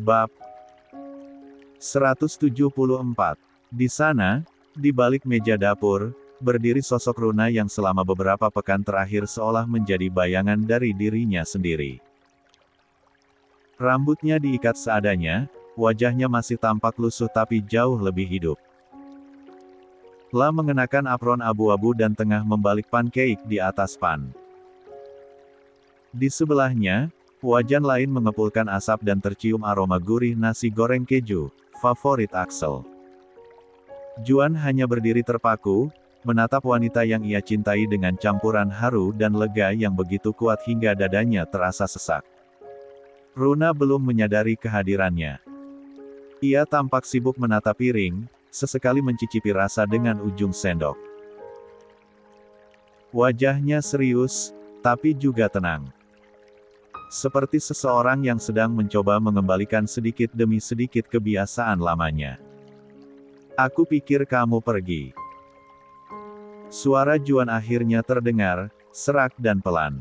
Bab 174. Di sana, di balik meja dapur, berdiri sosok Runa yang selama beberapa pekan terakhir seolah menjadi bayangan dari dirinya sendiri. Rambutnya diikat seadanya, wajahnya masih tampak lusuh tapi jauh lebih hidup. La mengenakan apron abu-abu dan tengah membalik pancake di atas pan. Di sebelahnya, wajan lain mengepulkan asap dan tercium aroma gurih nasi goreng keju, favorit Axel. Juan hanya berdiri terpaku, menatap wanita yang ia cintai dengan campuran haru dan lega yang begitu kuat hingga dadanya terasa sesak. Runa belum menyadari kehadirannya. Ia tampak sibuk menata piring, sesekali mencicipi rasa dengan ujung sendok. Wajahnya serius, tapi juga tenang. Seperti seseorang yang sedang mencoba mengembalikan sedikit demi sedikit kebiasaan lamanya. Aku pikir kamu pergi. Suara Juan akhirnya terdengar, serak dan pelan.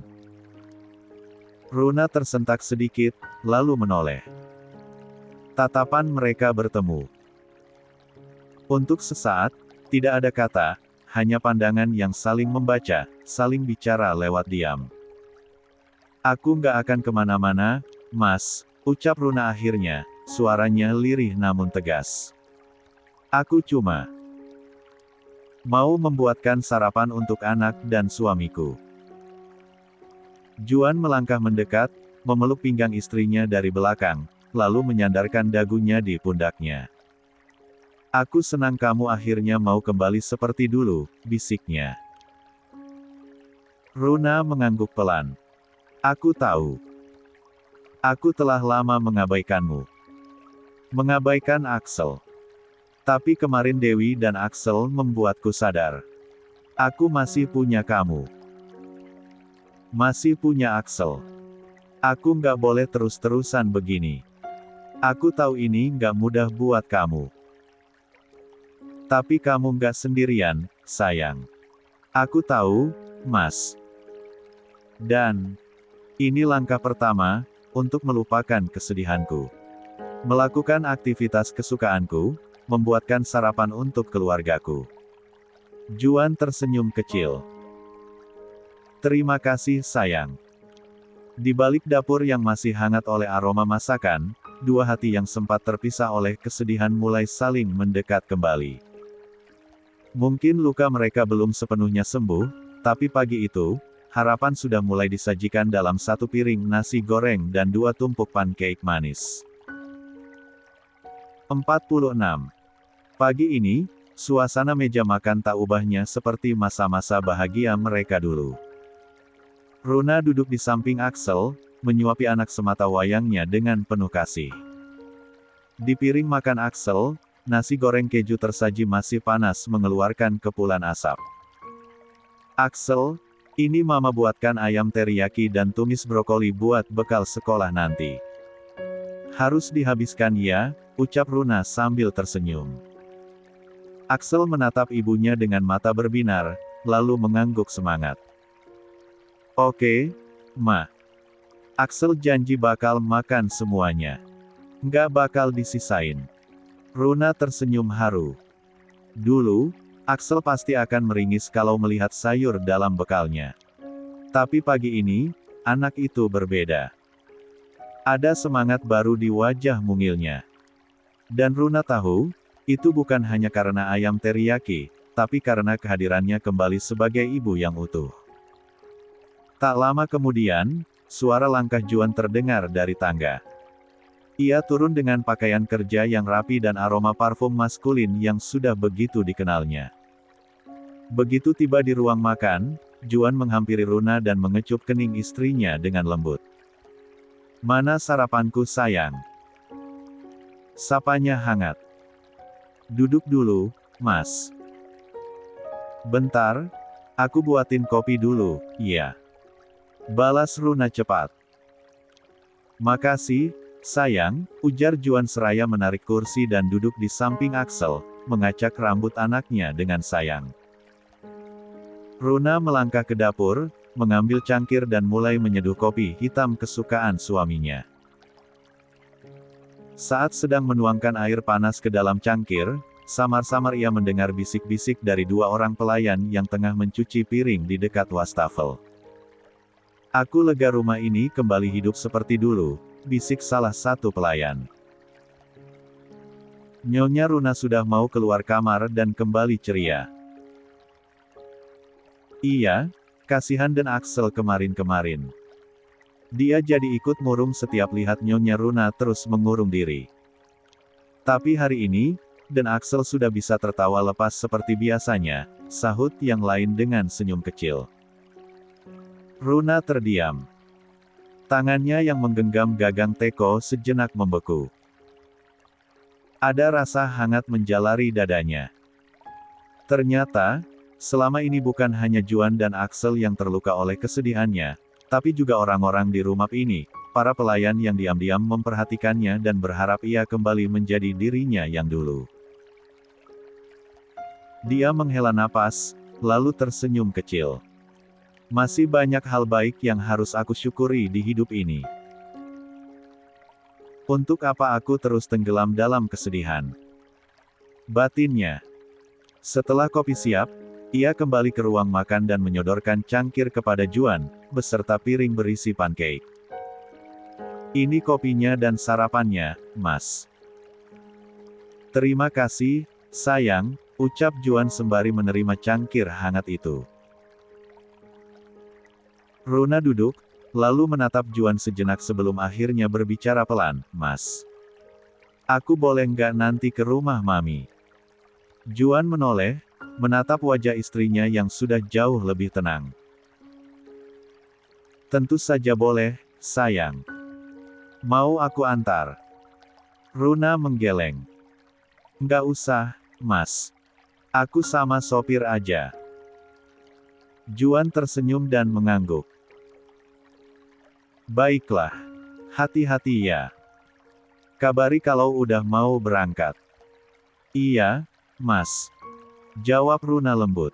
Runa tersentak sedikit, lalu menoleh. Tatapan mereka bertemu. Untuk sesaat, tidak ada kata, hanya pandangan yang saling membaca, saling bicara lewat diam. Aku nggak akan kemana-mana, Mas, ucap Runa akhirnya, suaranya lirih namun tegas. Aku cuma mau membuatkan sarapan untuk anak dan suamiku. Juan melangkah mendekat, memeluk pinggang istrinya dari belakang, lalu menyandarkan dagunya di pundaknya. Aku senang kamu akhirnya mau kembali seperti dulu, bisiknya. Runa mengangguk pelan. Aku tahu. Aku telah lama mengabaikanmu. Mengabaikan Axel. Tapi kemarin Dewi dan Axel membuatku sadar. Aku masih punya kamu. Masih punya Axel. Aku nggak boleh terus-terusan begini. Aku tahu ini nggak mudah buat kamu. Tapi kamu nggak sendirian, sayang. Aku tahu, Mas. Dan ini langkah pertama untuk melupakan kesedihanku. Melakukan aktivitas kesukaanku, membuatkan sarapan untuk keluargaku. Juan tersenyum kecil. Terima kasih sayang. Di balik dapur yang masih hangat oleh aroma masakan, dua hati yang sempat terpisah oleh kesedihan mulai saling mendekat kembali. Mungkin luka mereka belum sepenuhnya sembuh, tapi pagi itu, harapan sudah mulai disajikan dalam satu piring nasi goreng dan dua tumpuk pancake manis. 46. Pagi ini, suasana meja makan tak ubahnya seperti masa-masa bahagia mereka dulu. Runa duduk di samping Axel, menyuapi anak semata wayangnya dengan penuh kasih. Di piring makan Axel, nasi goreng keju tersaji masih panas mengeluarkan kepulan asap. Axel, ini mama buatkan ayam teriyaki dan tumis brokoli buat bekal sekolah nanti. Harus dihabiskan ya, ucap Runa sambil tersenyum. Axel menatap ibunya dengan mata berbinar, lalu mengangguk semangat. Oke, Ma. Axel janji bakal makan semuanya. Nggak bakal disisain. Runa tersenyum haru. Dulu, Axel pasti akan meringis kalau melihat sayur dalam bekalnya. Tapi pagi ini, anak itu berbeda. Ada semangat baru di wajah mungilnya. Dan Runa tahu, itu bukan hanya karena ayam teriyaki, tapi karena kehadirannya kembali sebagai ibu yang utuh. Tak lama kemudian, suara langkah Juan terdengar dari tangga. Ia turun dengan pakaian kerja yang rapi dan aroma parfum maskulin yang sudah begitu dikenalnya. Begitu tiba di ruang makan, Juan menghampiri Runa dan mengecup kening istrinya dengan lembut. Mana sarapanku sayang? Sapanya hangat. Duduk dulu, Mas. Bentar, aku buatin kopi dulu, iya. Balas Runa cepat. Makasih, sayang, ujar Juan seraya menarik kursi dan duduk di samping Axel, mengacak rambut anaknya dengan sayang. Runa melangkah ke dapur, mengambil cangkir dan mulai menyeduh kopi hitam kesukaan suaminya. Saat sedang menuangkan air panas ke dalam cangkir, samar-samar ia mendengar bisik-bisik dari dua orang pelayan yang tengah mencuci piring di dekat wastafel. "Aku lega rumah ini kembali hidup seperti dulu," bisik salah satu pelayan. Nyonya Runa sudah mau keluar kamar dan kembali ceria. "Iya, kasihan dan Axel kemarin-kemarin. Dia jadi ikut murung setiap lihat Nyonya Runa terus mengurung diri. Tapi hari ini, dan Axel sudah bisa tertawa lepas seperti biasanya," sahut yang lain dengan senyum kecil. Runa terdiam. Tangannya yang menggenggam gagang teko sejenak membeku. Ada rasa hangat menjalari dadanya. Ternyata, selama ini bukan hanya Juan dan Axel yang terluka oleh kesedihannya, tapi juga orang-orang di rumah ini, para pelayan yang diam-diam memperhatikannya dan berharap ia kembali menjadi dirinya yang dulu. Dia menghela napas, lalu tersenyum kecil. "Masih banyak hal baik yang harus aku syukuri di hidup ini. Untuk apa aku terus tenggelam dalam kesedihan?" Batinnya. Setelah kopi siap, ia kembali ke ruang makan dan menyodorkan cangkir kepada Juan, beserta piring berisi pancake. "Ini kopinya dan sarapannya, Mas." "Terima kasih, sayang," ucap Juan sembari menerima cangkir hangat itu. Runa duduk, lalu menatap Juan sejenak sebelum akhirnya berbicara pelan, "Mas, aku boleh nggak nanti ke rumah Mami?" Juan menoleh, menatap wajah istrinya yang sudah jauh lebih tenang. "Tentu saja boleh, sayang. Mau aku antar?" Runa menggeleng. "Nggak usah, Mas. Aku sama sopir aja." Juan tersenyum dan mengangguk. "Baiklah. Hati-hati ya. Kabari kalau udah mau berangkat." "Iya, Mas," jawab Runa lembut.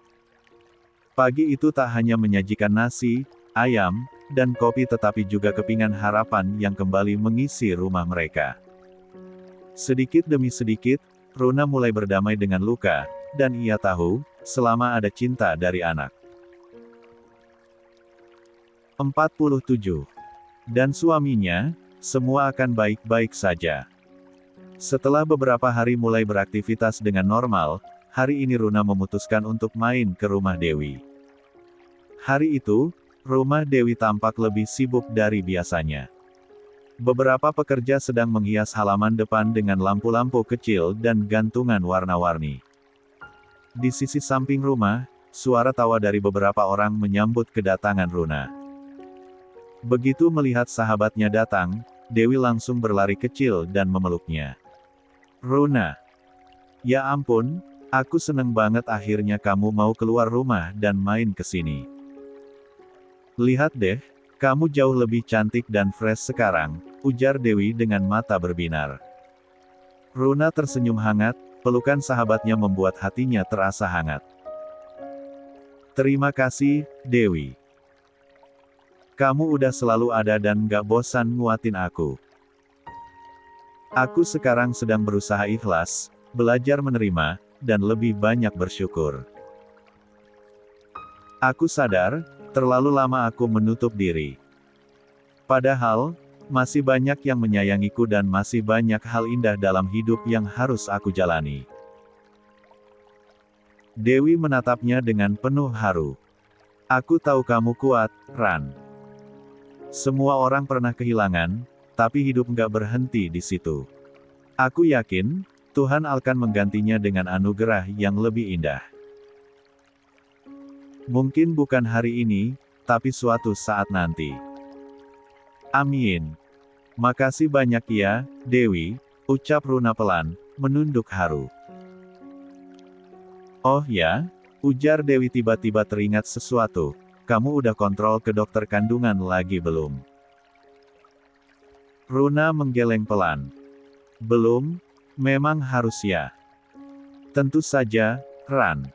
Pagi itu tak hanya menyajikan nasi, ayam, dan kopi tetapi juga kepingan harapan yang kembali mengisi rumah mereka. Sedikit demi sedikit, Runa mulai berdamai dengan luka, dan ia tahu, selama ada cinta dari anak. 47. Dan suaminya, semua akan baik-baik saja. Setelah beberapa hari mulai beraktivitas dengan normal, hari ini Runa memutuskan untuk main ke rumah Dewi. Hari itu, rumah Dewi tampak lebih sibuk dari biasanya. Beberapa pekerja sedang menghias halaman depan dengan lampu-lampu kecil dan gantungan warna-warni. Di sisi samping rumah, suara tawa dari beberapa orang menyambut kedatangan Runa. Begitu melihat sahabatnya datang, Dewi langsung berlari kecil dan memeluknya. "Runa. Ya ampun, aku seneng banget akhirnya kamu mau keluar rumah dan main ke sini. Lihat deh, kamu jauh lebih cantik dan fresh sekarang," ujar Dewi dengan mata berbinar. Runa tersenyum hangat, pelukan sahabatnya membuat hatinya terasa hangat. "Terima kasih, Dewi. Kamu udah selalu ada dan gak bosan nguatin aku. Aku sekarang sedang berusaha ikhlas, belajar menerima, dan lebih banyak bersyukur. Aku sadar, terlalu lama aku menutup diri. Padahal, masih banyak yang menyayangiku dan masih banyak hal indah dalam hidup yang harus aku jalani." Dewi menatapnya dengan penuh haru. "Aku tahu kamu kuat, Ran. Semua orang pernah kehilangan, tapi hidup nggak berhenti di situ. Aku yakin, Tuhan akan menggantinya dengan anugerah yang lebih indah. Mungkin bukan hari ini, tapi suatu saat nanti. Amin. Makasih banyak ya, Dewi," ucap Runa pelan, menunduk haru. "Oh ya?" ujar Dewi tiba-tiba teringat sesuatu. "Kamu udah kontrol ke dokter kandungan lagi belum?" Runa menggeleng pelan. "Belum, memang harus ya." "Tentu saja, Ran.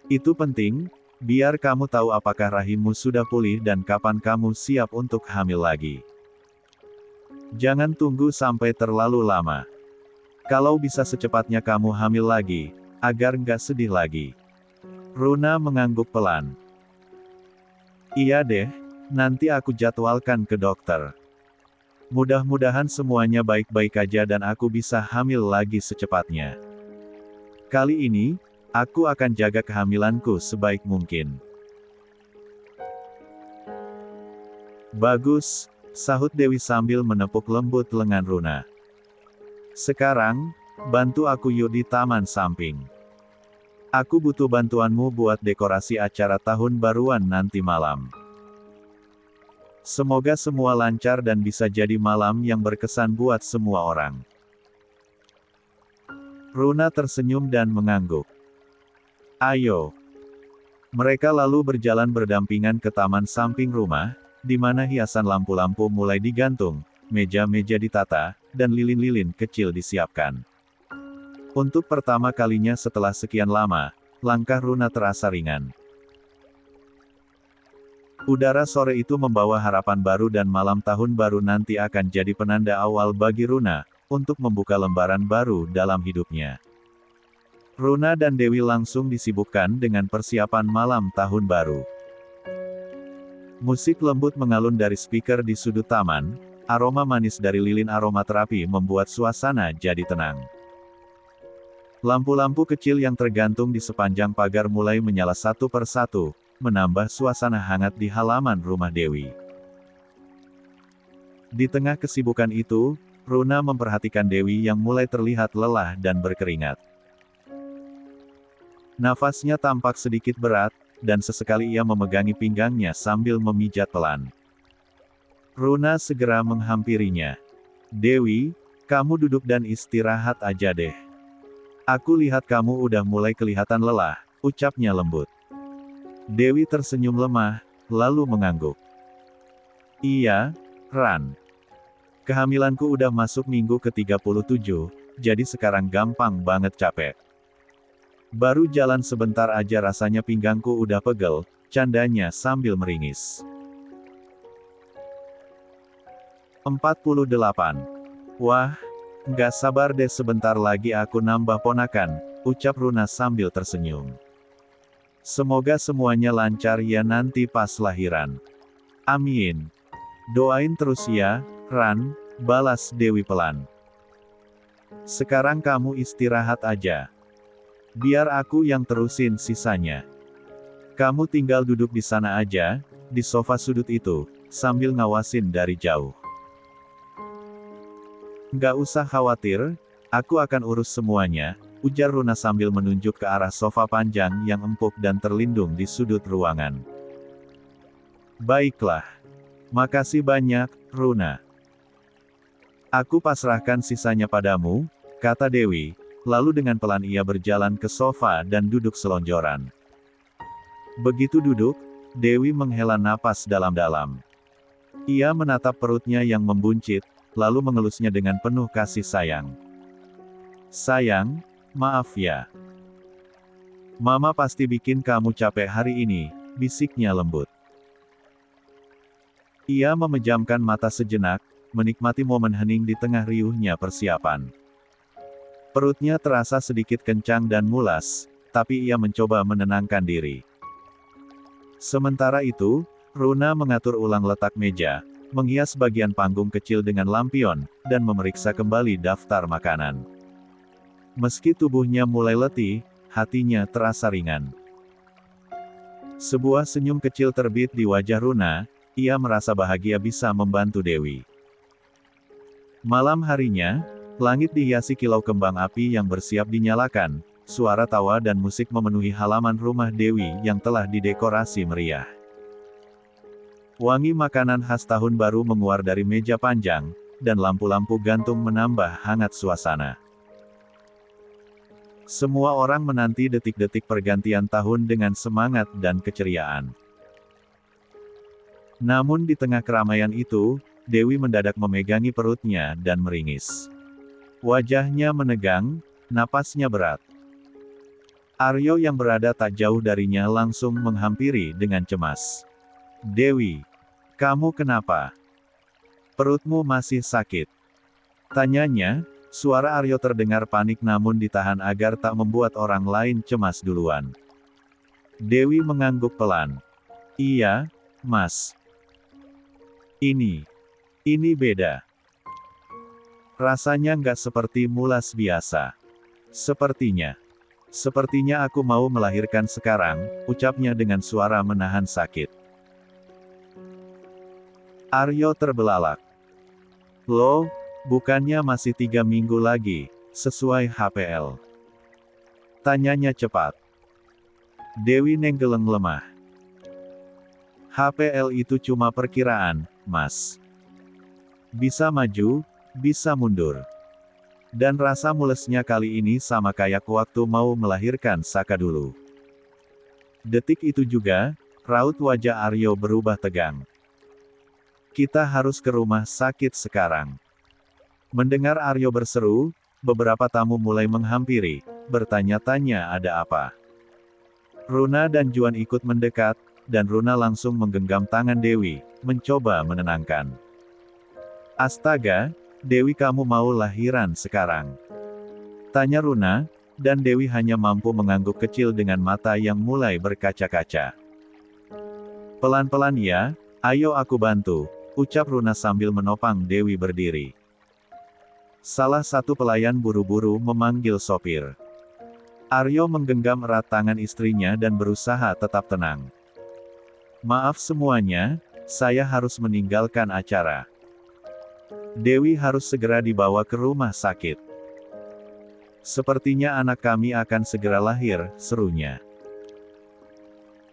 Itu penting, biar kamu tahu apakah rahimmu sudah pulih dan kapan kamu siap untuk hamil lagi." Jangan tunggu sampai terlalu lama. Kalau bisa secepatnya kamu hamil lagi, agar nggak sedih lagi. Runa mengangguk pelan. Iya deh, nanti aku jadwalkan ke dokter. Mudah-mudahan semuanya baik-baik aja dan aku bisa hamil lagi secepatnya. Kali ini, aku akan jaga kehamilanku sebaik mungkin. Bagus, sahut Dewi sambil menepuk lembut lengan Runa. Sekarang, bantu aku yuk di taman samping. Aku butuh bantuanmu buat dekorasi acara tahun baruan nanti malam. Semoga semua lancar dan bisa jadi malam yang berkesan buat semua orang. Runa tersenyum dan mengangguk. Ayo. Mereka lalu berjalan berdampingan ke taman samping rumah, di mana hiasan lampu-lampu mulai digantung, meja-meja ditata, dan lilin-lilin kecil disiapkan. Untuk pertama kalinya setelah sekian lama, langkah Runa terasa ringan. Udara sore itu membawa harapan baru dan malam tahun baru nanti akan jadi penanda awal bagi Runa, untuk membuka lembaran baru dalam hidupnya. Runa dan Dewi langsung disibukkan dengan persiapan malam tahun baru. Musik lembut mengalun dari speaker di sudut taman, aroma manis dari lilin aromaterapi membuat suasana jadi tenang. Lampu-lampu kecil yang tergantung di sepanjang pagar mulai menyala satu persatu, menambah suasana hangat di halaman rumah Dewi. Di tengah kesibukan itu, Runa memperhatikan Dewi yang mulai terlihat lelah dan berkeringat. Nafasnya tampak sedikit berat, dan sesekali ia memegangi pinggangnya sambil memijat pelan. Runa segera menghampirinya. Dewi, kamu duduk dan istirahat aja deh. Aku lihat kamu udah mulai kelihatan lelah, ucapnya lembut. Dewi tersenyum lemah, lalu mengangguk. Iya, Ran. Kehamilanku udah masuk minggu ke-37, jadi sekarang gampang banget capek. Baru jalan sebentar aja rasanya pinggangku udah pegel, candanya sambil meringis. 48. Wah, nggak sabar deh sebentar lagi aku nambah ponakan, ucap Runa sambil tersenyum. Semoga semuanya lancar ya nanti pas lahiran. Amin. Doain terus ya, Ran, balas Dewi pelan. Sekarang kamu istirahat aja. Biar aku yang terusin sisanya. Kamu tinggal duduk di sana aja, di sofa sudut itu, sambil ngawasin dari jauh. Nggak usah khawatir, aku akan urus semuanya, ujar Runa sambil menunjuk ke arah sofa panjang yang empuk dan terlindung di sudut ruangan. Baiklah. Makasih banyak, Runa. Aku pasrahkan sisanya padamu, kata Dewi. Lalu dengan pelan ia berjalan ke sofa dan duduk selonjoran. Begitu duduk, Dewi menghela napas dalam-dalam. Ia menatap perutnya yang membuncit, lalu mengelusnya dengan penuh kasih sayang. Sayang, maaf ya. Mama pasti bikin kamu capek hari ini, bisiknya lembut. Ia memejamkan mata sejenak, menikmati momen hening di tengah riuhnya persiapan. Perutnya terasa sedikit kencang dan mulas, tapi ia mencoba menenangkan diri. Sementara itu, Runa mengatur ulang letak meja, menghias bagian panggung kecil dengan lampion, dan memeriksa kembali daftar makanan. Meski tubuhnya mulai letih, hatinya terasa ringan. Sebuah senyum kecil terbit di wajah Runa, ia merasa bahagia bisa membantu Dewi. Malam harinya, langit dihiasi kilau kembang api yang bersiap dinyalakan, suara tawa dan musik memenuhi halaman rumah Dewi yang telah didekorasi meriah. Wangi makanan khas tahun baru menguar dari meja panjang, dan lampu-lampu gantung menambah hangat suasana. Semua orang menanti detik-detik pergantian tahun dengan semangat dan keceriaan. Namun di tengah keramaian itu, Dewi mendadak memegangi perutnya dan meringis. Wajahnya menegang, napasnya berat. Aryo yang berada tak jauh darinya langsung menghampiri dengan cemas. Dewi, kamu kenapa? Perutmu masih sakit? Tanyanya, suara Aryo terdengar panik namun ditahan agar tak membuat orang lain cemas duluan. Dewi mengangguk pelan. Iya, Mas. Ini beda. Rasanya nggak seperti mulas biasa. Sepertinya aku mau melahirkan sekarang, ucapnya dengan suara menahan sakit. Aryo terbelalak. Loh, bukannya masih 3 minggu lagi, sesuai HPL? Tanyanya cepat. Dewi nenggeleng lemah. HPL itu cuma perkiraan, Mas. Bisa maju, bisa mundur. Dan rasa mulesnya kali ini sama kayak waktu mau melahirkan Saka dulu. Detik itu juga, raut wajah Aryo berubah tegang. Kita harus ke rumah sakit sekarang. Mendengar Aryo berseru, beberapa tamu mulai menghampiri, bertanya-tanya ada apa. Runa dan Juan ikut mendekat, dan Runa langsung menggenggam tangan Dewi, mencoba menenangkan. Astaga, Dewi kamu mau lahiran sekarang? Tanya Runa, dan Dewi hanya mampu mengangguk kecil dengan mata yang mulai berkaca-kaca. Pelan-pelan ya, ayo aku bantu, ucap Runa sambil menopang Dewi berdiri. Salah satu pelayan buru-buru memanggil sopir. Aryo menggenggam erat tangan istrinya dan berusaha tetap tenang. Maaf semuanya, saya harus meninggalkan acara. Dewi harus segera dibawa ke rumah sakit. Sepertinya anak kami akan segera lahir, serunya.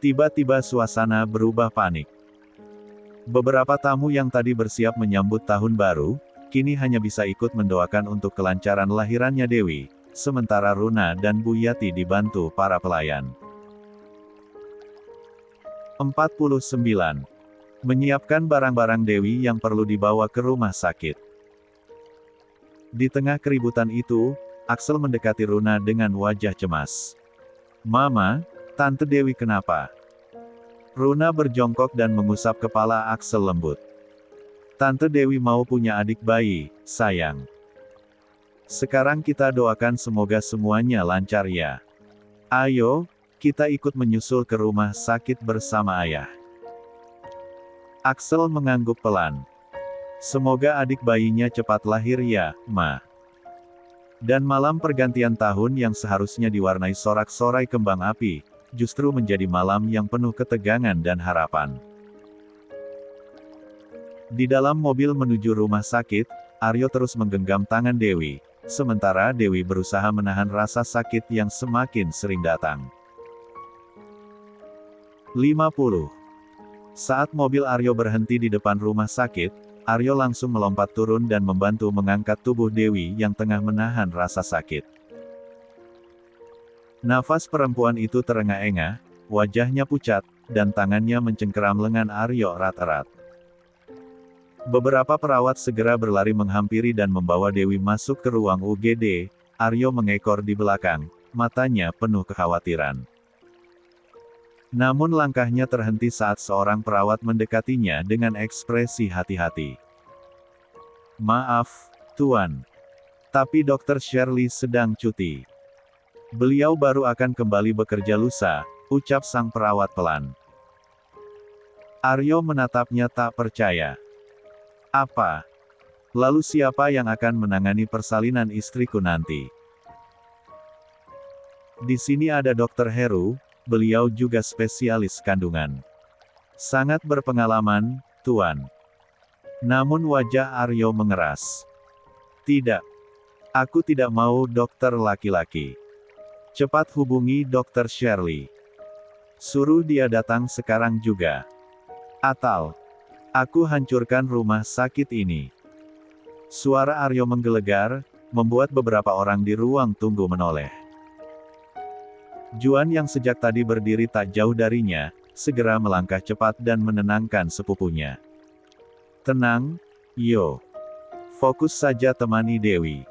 Tiba-tiba suasana berubah panik. Beberapa tamu yang tadi bersiap menyambut tahun baru, kini hanya bisa ikut mendoakan untuk kelancaran lahirannya Dewi, sementara Runa dan Bu Yati dibantu para pelayan. 49. Menyiapkan barang-barang Dewi yang perlu dibawa ke rumah sakit. Di tengah keributan itu, Axel mendekati Runa dengan wajah cemas. Mama, Tante Dewi kenapa? Runa berjongkok dan mengusap kepala Axel lembut. Tante Dewi mau punya adik bayi, sayang. Sekarang kita doakan semoga semuanya lancar ya. Ayo, kita ikut menyusul ke rumah sakit bersama ayah. Axel mengangguk pelan. Semoga adik bayinya cepat lahir ya, Ma. Dan malam pergantian tahun yang seharusnya diwarnai sorak-sorai kembang api, justru menjadi malam yang penuh ketegangan dan harapan. Di dalam mobil menuju rumah sakit, Aryo terus menggenggam tangan Dewi, sementara Dewi berusaha menahan rasa sakit yang semakin sering datang. 50. Saat mobil Aryo berhenti di depan rumah sakit, Aryo langsung melompat turun dan membantu mengangkat tubuh Dewi yang tengah menahan rasa sakit. Nafas perempuan itu terengah-engah, wajahnya pucat, dan tangannya mencengkeram lengan Aryo erat-erat. Beberapa perawat segera berlari menghampiri dan membawa Dewi masuk ke ruang UGD. Aryo mengekor di belakang, matanya penuh kekhawatiran. Namun langkahnya terhenti saat seorang perawat mendekatinya dengan ekspresi hati-hati. Maaf, Tuan. Tapi Dr. Shirley sedang cuti. Beliau baru akan kembali bekerja lusa, ucap sang perawat pelan. Aryo menatapnya tak percaya. Apa? Lalu siapa yang akan menangani persalinan istriku nanti? Di sini ada Dr. Heru, beliau juga spesialis kandungan. Sangat berpengalaman, Tuan. Namun wajah Aryo mengeras. Tidak. Aku tidak mau dokter laki-laki. Cepat hubungi Dr. Shirley. Suruh dia datang sekarang juga. Atau aku hancurkan rumah sakit ini. Suara Aryo menggelegar, membuat beberapa orang di ruang tunggu menoleh. Juan yang sejak tadi berdiri tak jauh darinya, segera melangkah cepat dan menenangkan sepupunya. Tenang, Yo. Fokus saja temani Dewi.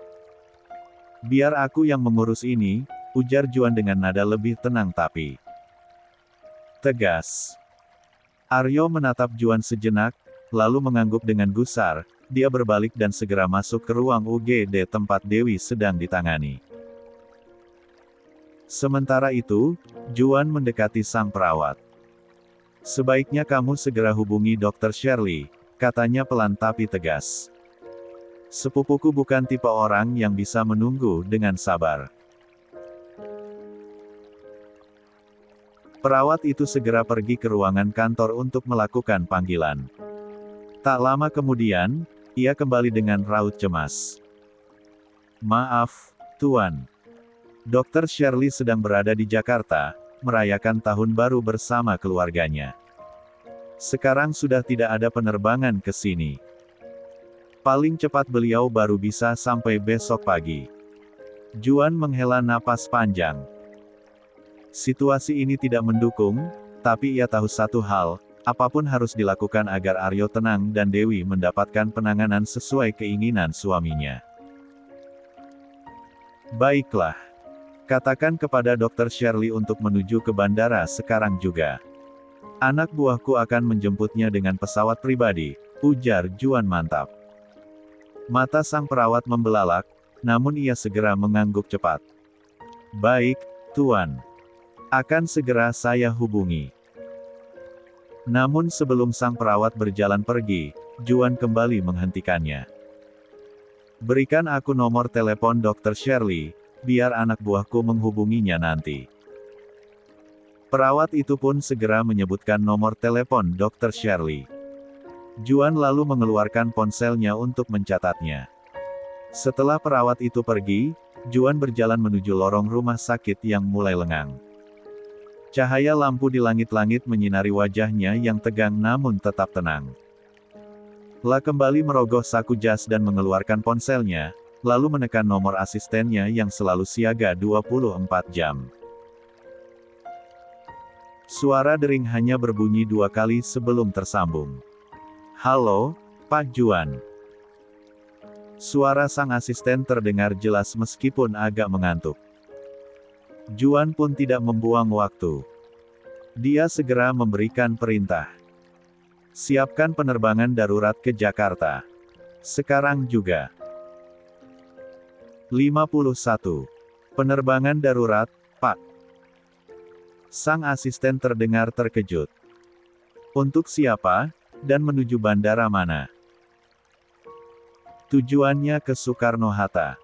Biar aku yang mengurus ini, ujar Juan dengan nada lebih tenang tapi tegas. Aryo menatap Juan sejenak, lalu mengangguk dengan gusar, dia berbalik dan segera masuk ke ruang UGD tempat Dewi sedang ditangani. Sementara itu, Juan mendekati sang perawat. "Sebaiknya kamu segera hubungi Dr. Shirley," katanya pelan tapi tegas. "Sepupuku bukan tipe orang yang bisa menunggu dengan sabar." Perawat itu segera pergi ke ruangan kantor untuk melakukan panggilan. Tak lama kemudian, ia kembali dengan raut cemas. "Maaf, Tuan. Dr. Shirley sedang berada di Jakarta, merayakan tahun baru bersama keluarganya. Sekarang sudah tidak ada penerbangan ke sini. Paling cepat beliau baru bisa sampai besok pagi." Juan menghela napas panjang. Situasi ini tidak mendukung, tapi ia tahu satu hal, apapun harus dilakukan agar Aryo tenang dan Dewi mendapatkan penanganan sesuai keinginan suaminya. "Baiklah. Katakan kepada Dr. Shirley untuk menuju ke bandara sekarang juga. Anak buahku akan menjemputnya dengan pesawat pribadi," ujar Juan mantap. Mata sang perawat membelalak, namun ia segera mengangguk cepat. "Baik, Tuan. Akan segera saya hubungi." Namun sebelum sang perawat berjalan pergi, Juan kembali menghentikannya. "Berikan aku nomor telepon Dr. Shirley, biar anak buahku menghubunginya nanti." Perawat itu pun segera menyebutkan nomor telepon Dr. Shirley. Juan lalu mengeluarkan ponselnya untuk mencatatnya. Setelah perawat itu pergi, Juan berjalan menuju lorong rumah sakit yang mulai lengang. Cahaya lampu di langit-langit menyinari wajahnya yang tegang namun tetap tenang. La kembali merogoh saku jas dan mengeluarkan ponselnya, lalu menekan nomor asistennya yang selalu siaga 24 jam. Suara dering hanya berbunyi 2 kali sebelum tersambung. "Halo, Pak Juan." Suara sang asisten terdengar jelas meskipun agak mengantuk. Juan pun tidak membuang waktu. Dia segera memberikan perintah. "Siapkan penerbangan darurat ke Jakarta. Sekarang juga." 51. "Penerbangan darurat, Pak." Sang asisten terdengar terkejut. "Untuk siapa, dan menuju bandara mana?" "Tujuannya ke Soekarno-Hatta.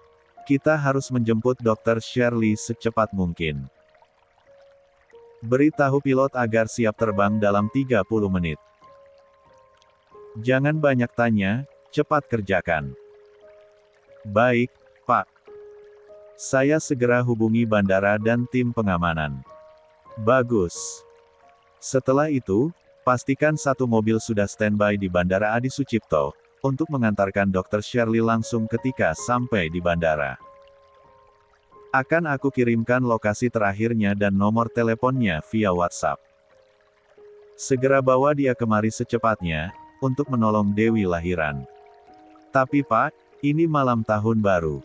Kita harus menjemput Dr. Shirley secepat mungkin. Beritahu pilot agar siap terbang dalam 30 menit. Jangan banyak tanya, cepat kerjakan." "Baik, Pak. Saya segera hubungi bandara dan tim pengamanan." "Bagus. Setelah itu, pastikan satu mobil sudah standby di Bandara Adi Sucipto, untuk mengantarkan Dr. Shirley langsung ketika sampai di bandara. Akan aku kirimkan lokasi terakhirnya dan nomor teleponnya via WhatsApp. Segera bawa dia kemari secepatnya, untuk menolong Dewi lahiran. Tapi Pak, ini malam tahun baru.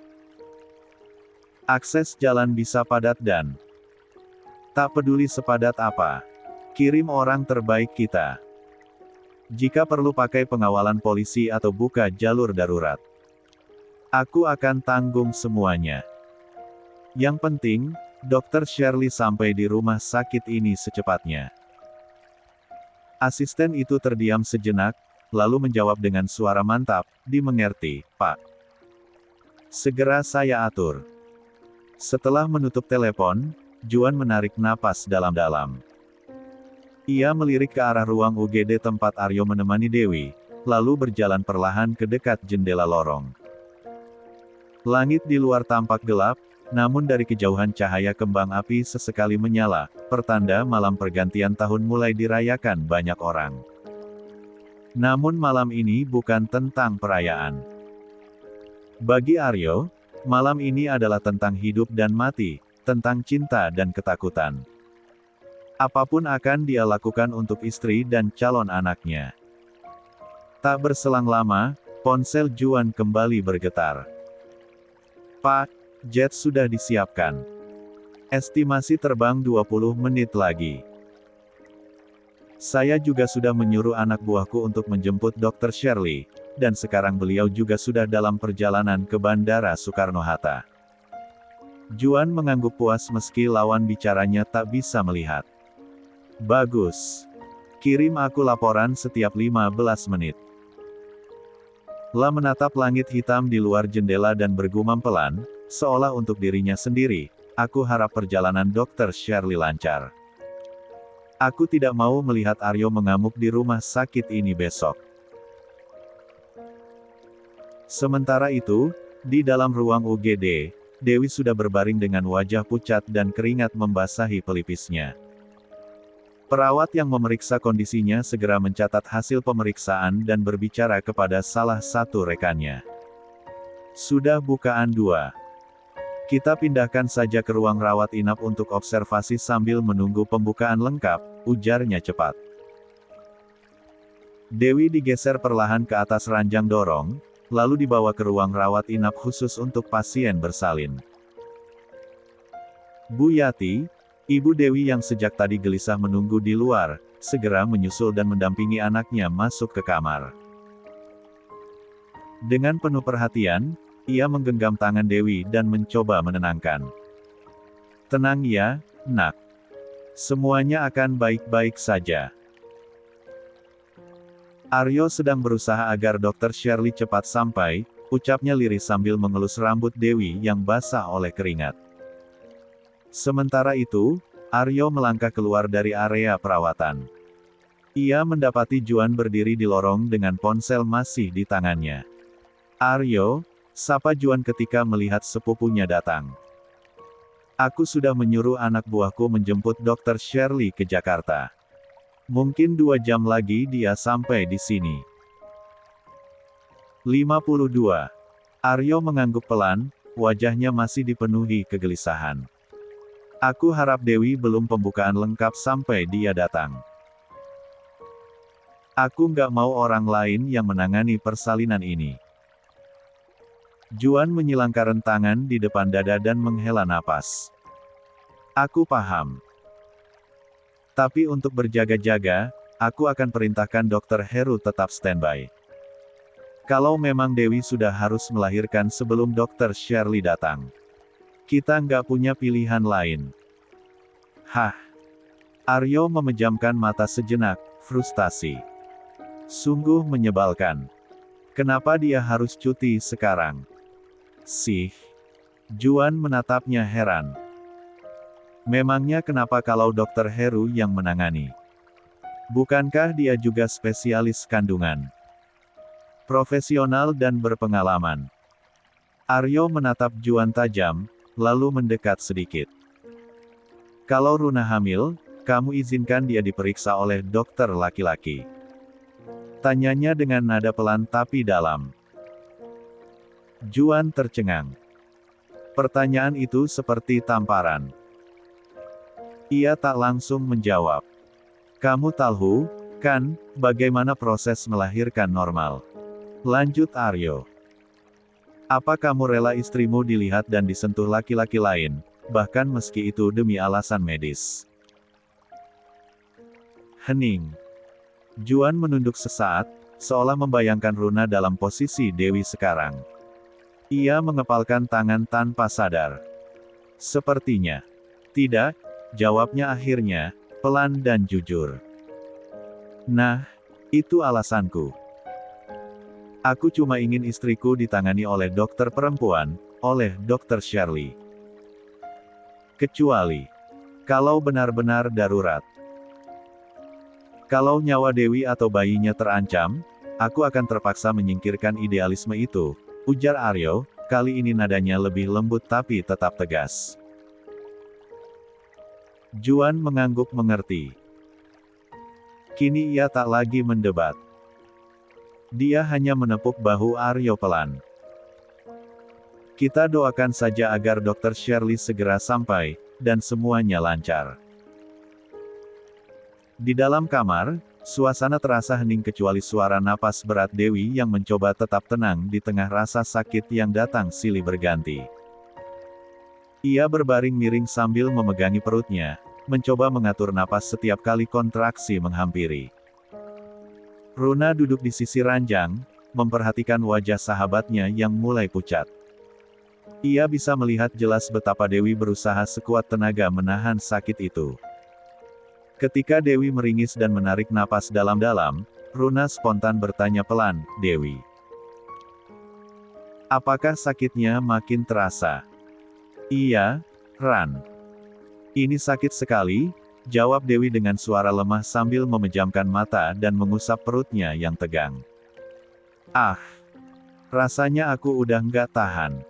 Akses jalan bisa padat dan..." "Tak peduli sepadat apa. Kirim orang terbaik kita. Jika perlu pakai pengawalan polisi atau buka jalur darurat. Aku akan tanggung semuanya. Yang penting, Dr. Shirley sampai di rumah sakit ini secepatnya." Asisten itu terdiam sejenak, lalu menjawab dengan suara mantap, "Dimengerti, Pak. Segera saya atur." Setelah menutup telepon, Juan menarik napas dalam-dalam. Ia melirik ke arah ruang UGD tempat Aryo menemani Dewi, lalu berjalan perlahan ke dekat jendela lorong. Langit di luar tampak gelap, namun dari kejauhan cahaya kembang api sesekali menyala, pertanda malam pergantian tahun mulai dirayakan banyak orang. Namun malam ini bukan tentang perayaan. Bagi Aryo, malam ini adalah tentang hidup dan mati, tentang cinta dan ketakutan. Apapun akan dia lakukan untuk istri dan calon anaknya. Tak berselang lama, ponsel Juan kembali bergetar. "Pak, jet sudah disiapkan. Estimasi terbang 20 menit lagi. Saya juga sudah menyuruh anak buahku untuk menjemput Dr. Shirley. dan sekarang beliau juga sudah dalam perjalanan ke Bandara Soekarno-Hatta. Juan mengangguk puas meski lawan bicaranya tak bisa melihat. Bagus. Kirim aku laporan setiap 15 menit. La menatap langit hitam di luar jendela dan bergumam pelan, seolah untuk dirinya sendiri, aku harap perjalanan Dr. Shirley lancar. Aku tidak mau melihat Aryo mengamuk di rumah sakit ini besok. Sementara itu, di dalam ruang UGD, Dewi sudah berbaring dengan wajah pucat dan keringat membasahi pelipisnya. Perawat yang memeriksa kondisinya segera mencatat hasil pemeriksaan dan berbicara kepada salah satu rekannya. Sudah bukaan 2. Kita pindahkan saja ke ruang rawat inap untuk observasi sambil menunggu pembukaan lengkap, ujarnya cepat. Dewi digeser perlahan ke atas ranjang dorong, lalu dibawa ke ruang rawat inap khusus untuk pasien bersalin. Bu Yati, Ibu Dewi yang sejak tadi gelisah menunggu di luar, segera menyusul dan mendampingi anaknya masuk ke kamar. Dengan penuh perhatian, ia menggenggam tangan Dewi dan mencoba menenangkan. Tenang ya, nak. Semuanya akan baik-baik saja. Aryo sedang berusaha agar Dr. Shirley cepat sampai, ucapnya lirih sambil mengelus rambut Dewi yang basah oleh keringat. Sementara itu, Aryo melangkah keluar dari area perawatan. Ia mendapati Juan berdiri di lorong dengan ponsel masih di tangannya. Aryo, sapa Juan ketika melihat sepupunya datang. Aku sudah menyuruh anak buahku menjemput Dr. Shirley ke Jakarta. Mungkin 2 jam lagi dia sampai di sini. 52. Aryo mengangguk pelan, wajahnya masih dipenuhi kegelisahan. Aku harap Dewi belum pembukaan lengkap sampai dia datang. Aku nggak mau orang lain yang menangani persalinan ini. Juan menyilangkan tangan di depan dada dan menghela napas. Aku paham. Tapi untuk berjaga-jaga, aku akan perintahkan Dr. Heru tetap standby. Kalau memang Dewi sudah harus melahirkan sebelum Dr. Shirley datang. Kita nggak punya pilihan lain. Hah? Aryo memejamkan mata sejenak, frustasi. Sungguh menyebalkan. Kenapa dia harus cuti sekarang? Sih. Juan menatapnya heran. Memangnya kenapa kalau Dr. Heru yang menangani? Bukankah dia juga spesialis kandungan? Profesional dan berpengalaman. Aryo menatap Juan tajam, lalu mendekat sedikit. Kalau Runa hamil, kamu izinkan dia diperiksa oleh dokter laki-laki. Tanyanya dengan nada pelan tapi dalam. Juan tercengang. Pertanyaan itu seperti tamparan. Ia tak langsung menjawab. Kamu tahu, kan, bagaimana proses melahirkan normal? Lanjut Aryo. Apa kamu rela istrimu dilihat dan disentuh laki-laki lain, bahkan meski itu demi alasan medis? Hening. Juan menunduk sesaat, seolah membayangkan Runa dalam posisi Dewi sekarang. Ia mengepalkan tangan tanpa sadar. Sepertinya. Tidak, jawabnya akhirnya, pelan dan jujur. Nah, itu alasanku. Aku cuma ingin istriku ditangani oleh dokter perempuan, oleh Dr. Shirley. Kecuali, kalau benar-benar darurat. Kalau nyawa Dewi atau bayinya terancam, aku akan terpaksa menyingkirkan idealisme itu, ujar Aryo, kali ini nadanya lebih lembut tapi tetap tegas. Juan mengangguk mengerti. Kini ia tak lagi mendebat. Dia hanya menepuk bahu Aryo pelan. Kita doakan saja agar Dr. Shirley segera sampai, dan semuanya lancar. Di dalam kamar, suasana terasa hening kecuali suara napas berat Dewi yang mencoba tetap tenang di tengah rasa sakit yang datang silih berganti. Ia berbaring miring sambil memegangi perutnya, mencoba mengatur napas setiap kali kontraksi menghampiri. Runa duduk di sisi ranjang, memperhatikan wajah sahabatnya yang mulai pucat. Ia bisa melihat jelas betapa Dewi berusaha sekuat tenaga menahan sakit itu. Ketika Dewi meringis dan menarik napas dalam-dalam, Runa spontan bertanya pelan, "Dewi, apakah sakitnya makin terasa?" "Iya, Ran. Ini sakit sekali," jawab Dewi dengan suara lemah sambil memejamkan mata dan mengusap perutnya yang tegang. "Ah, rasanya aku udah nggak tahan.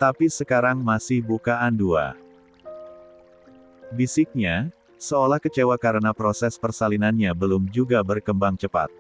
Tapi sekarang masih bukaan 2. Bisiknya, seolah kecewa karena proses persalinannya belum juga berkembang cepat.